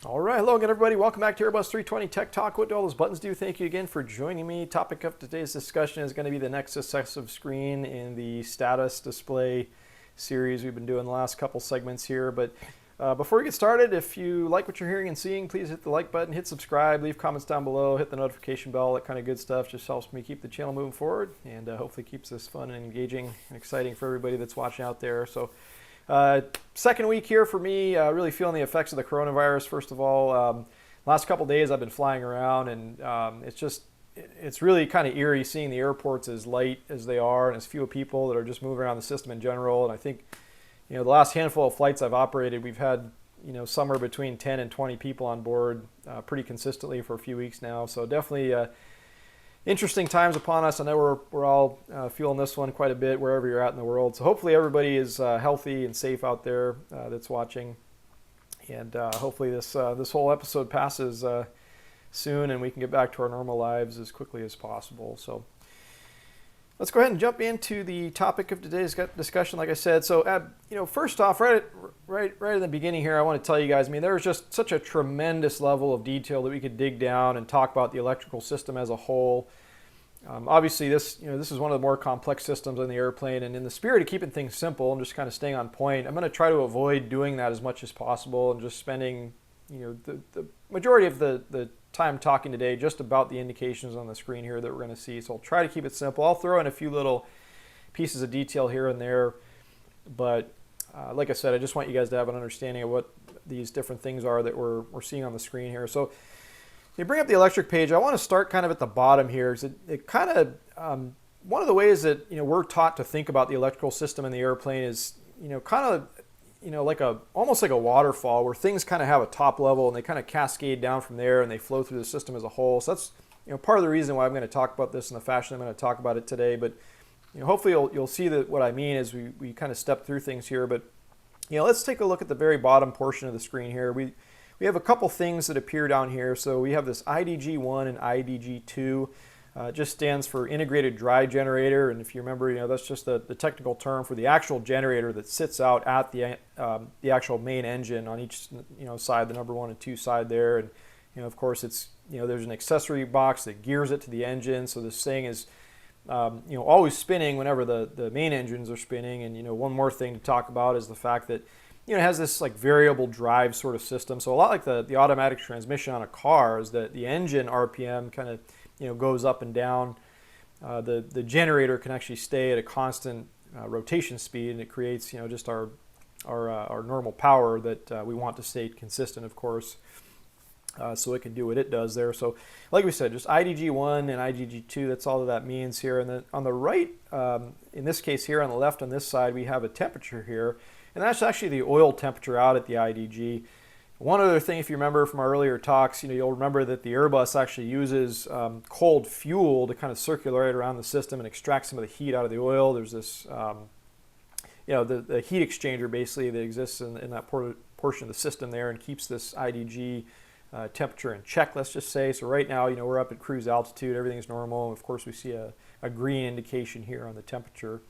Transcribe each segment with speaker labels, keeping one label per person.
Speaker 1: All right, hello again, everybody. Welcome back to Airbus 320 Tech Talk. What do all those buttons do? Thank you again for joining me. Topic of today's discussion is going to be the next successive screen in the status display series we've been doing the last couple segments here. But before we get started, if you like what you're hearing and seeing, please hit the like button, hit subscribe, leave comments down below, hit the notification bell, that kind of good stuff. Just helps me keep the channel moving forward and hopefully keeps this fun and engaging and exciting for everybody that's watching out there. So. Second week here for me, really feeling the effects of the coronavirus. First of all, last couple days I've been flying around, and it's really kind of eerie seeing the airports as light as they are and as few people that are just moving around the system in general. And I think, the last handful of flights I've operated, we've had, somewhere between 10 and 20 people on board pretty consistently for a few weeks now. So definitely interesting times upon us. I know we're all feeling this one quite a bit wherever you're at in the world. So hopefully everybody is healthy and safe out there that's watching. And hopefully this whole episode passes soon and we can get back to our normal lives as quickly as possible. So let's go ahead and jump into the topic of today's discussion. Like I said, so first off, right in the beginning here, I want to tell you guys. I mean, there's just such a tremendous level of detail that we could dig down and talk about the electrical system as a whole. Obviously, this is one of the more complex systems in the airplane, and in the spirit of keeping things simple and just kind of staying on point, I'm going to try to avoid doing that as much as possible and just spending the majority of the time talking today just about the indications on the screen here that we're going to see. So I'll try to keep it simple. I'll throw in a few little pieces of detail here and there, but like I said, I just want you guys to have an understanding of what these different things are that we're seeing on the screen here. So you bring up the electric page. I want to start kind of at the bottom here, because it kind of one of the ways that we're taught to think about the electrical system in the airplane is kind of like almost like a waterfall, where things kind of have a top level and they kind of cascade down from there and they flow through the system as a whole. So that's part of the reason why I'm going to talk about this in the fashion I'm going to talk about it today. But hopefully you'll see that what I mean as we kind of step through things here. But let's take a look at the very bottom portion of the screen here. We have a couple things that appear down here. So we have this IDG1 and IDG2. It just stands for Integrated Drive Generator, and if you remember, that's just the technical term for the actual generator that sits out at the actual main engine on each side, the number 1 and 2 side there. And of course, it's there's an accessory box that gears it to the engine. So this thing is always spinning whenever the main engines are spinning. And one more thing to talk about is the fact that it has this like variable drive sort of system. So a lot like the automatic transmission on a car is that the engine RPM kind of goes up and down. The generator can actually stay at a constant rotation speed, and it creates just our normal power that we want to stay consistent, of course, so it can do what it does there. So like we said, just IDG1 and IDG2, that's all that means here. And then on the right, in this case here on the left on this side, we have a temperature here, and that's actually the oil temperature out at the IDG. One other thing, if you remember from our earlier talks, you'll remember that the Airbus actually uses cold fuel to kind of circulate around the system and extract some of the heat out of the oil. There's this, the heat exchanger basically that exists in that portion of the system there and keeps this IDG temperature in check, let's just say. So right now, we're up at cruise altitude, everything's normal. Of course, we see a green indication here on the temperature.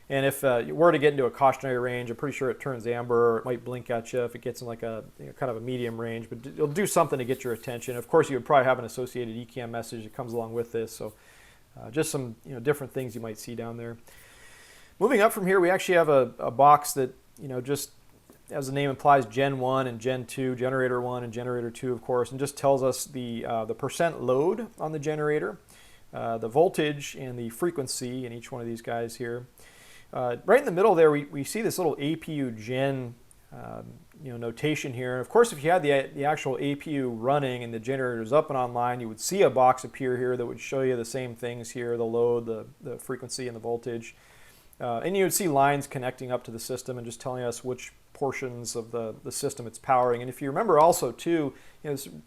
Speaker 1: And if you were to get into a cautionary range, I'm pretty sure it turns amber, or it might blink at you if it gets in like a kind of a medium range, but it'll do something to get your attention. Of course, you would probably have an associated ECAM message that comes along with this. So just some different things you might see down there. Moving up from here, we actually have a box that just as the name implies, Gen 1 and Gen 2, Generator 1 and Generator 2, of course, and just tells us the percent load on the generator, the voltage, and the frequency in each one of these guys here. Right in the middle there, we see this little APU gen notation here. And of course, if you had the actual APU running and the generator is up and online, you would see a box appear here that would show you the same things here, the load, the frequency, and the voltage. And you would see lines connecting up to the system and just telling us which portions of the system it's powering. And if you remember also too,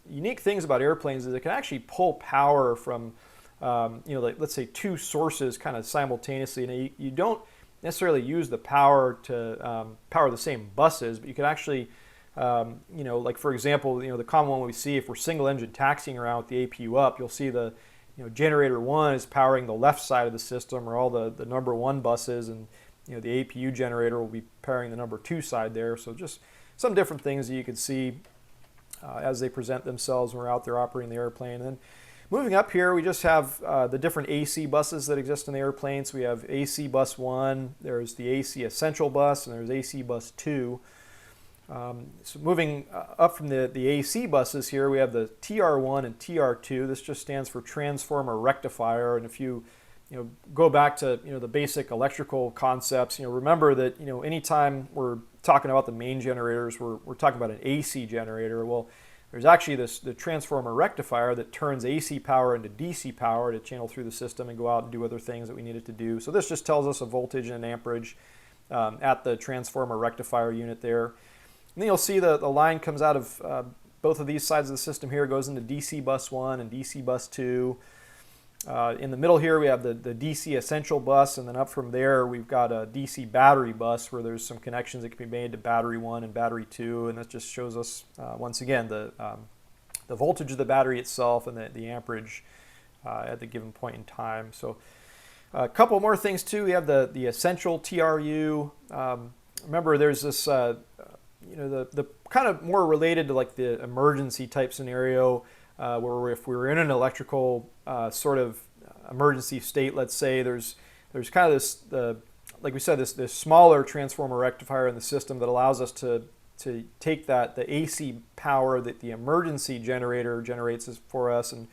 Speaker 1: unique things about airplanes is it can actually pull power from like, let's say 2 sources kind of simultaneously. And you don't necessarily use the power to power the same buses, but you could actually, like for example, the common one we see if we're single engine taxiing around with the APU up, you'll see the generator 1 is powering the left side of the system, or all the number 1 buses, and the APU generator will be powering the number 2 side there. So just some different things that you could see as they present themselves when we're out there operating the airplane. And then moving up here, we just have the different AC buses that exist in the airplane. So we have AC Bus 1, there's the AC Essential Bus, and there's AC Bus 2. So moving up from the AC buses here, we have the TR1 and TR2. This just stands for Transformer Rectifier. And if you go back to the basic electrical concepts, remember that anytime we're talking about the main generators, we're talking about an AC generator. Well, there's actually the transformer rectifier that turns AC power into DC power to channel through the system and go out and do other things that we need it to do. So this just tells us a voltage and an amperage at the transformer rectifier unit there. And then you'll see the line comes out of both of these sides of the system here, goes into DC Bus 1 and DC Bus 2. In the middle here we have the DC Essential Bus, and then up from there we've got a DC Battery Bus where there's some connections that can be made to Battery 1 and Battery 2, and that just shows us once again the voltage of the battery itself and the amperage at the given point in time. So a couple more things too. We have the Essential TRU. Remember there's this the kind of more related to like the emergency type scenario where if we were in an electrical sort of emergency state, let's say there's kind of this like we said this smaller transformer rectifier in the system that allows us to take the AC power that the emergency generator generates for us and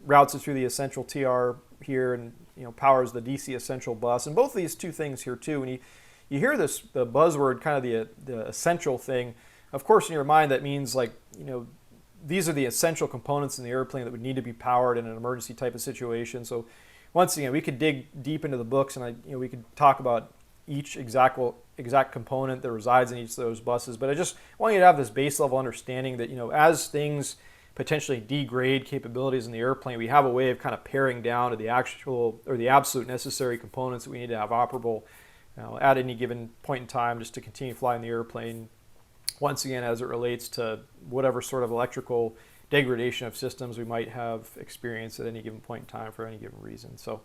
Speaker 1: routes it through the Essential TR here and powers the DC Essential Bus. And both of these two things here too, when you hear the buzzword kind of the essential thing, of course in your mind that means like these are the essential components in the airplane that would need to be powered in an emergency type of situation. So once again, we could dig deep into the books and we could talk about each exact component that resides in each of those buses. But I just want you to have this base level understanding that as things potentially degrade capabilities in the airplane, we have a way of kind of paring down to the actual or the absolute necessary components that we need to have operable at any given point in time just to continue flying the airplane. Once again, as it relates to whatever sort of electrical degradation of systems we might have experienced at any given point in time for any given reason. So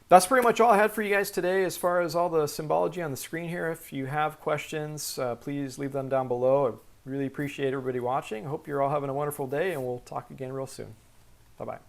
Speaker 1: that's pretty much all I had for you guys today as far as all the symbology on the screen here. If you have questions, please leave them down below. I really appreciate everybody watching. I hope you're all having a wonderful day, and we'll talk again real soon. Bye-bye.